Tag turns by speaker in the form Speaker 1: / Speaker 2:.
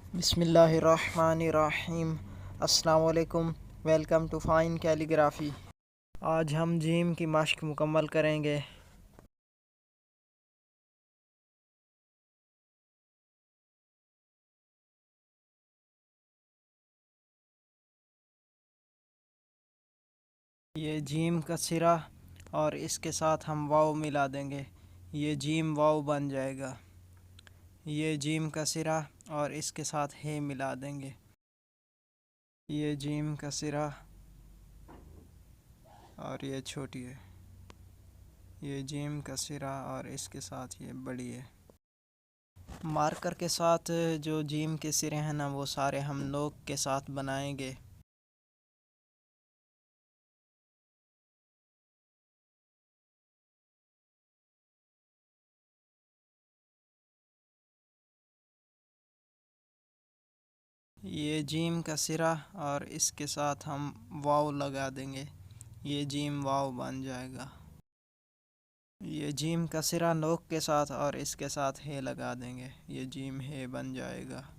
Speaker 1: बिस्मिल्लाहिर्रहमानिर्रहीम। अस्सलाम वालेकुम। Welcome to fine calligraphy. आज हम जीम की मश्क मुकम्मल करेंगे। ये जीम का सिरा और इसके साथ हम वाव मिला देंगे। ये जीम वाव बन जाएगा। ये जीम का सिरा और इसके साथ हे मिला देंगे। ये जीम का सिरा और ये छोटी है। ये जीम का सिरा और इसके साथ ये बड़ी है। मार्कर के साथ जो जीम के सिरे हैं ना, वो सारे हम नोक के साथ बनाएंगे। ये जीम का सिरा और इसके साथ हम वाव लगा देंगे। ये जीम वाव बन जाएगा। ये जीम का सिरा नोक के साथ और इसके साथ हे लगा देंगे। ये जीम हे बन जाएगा।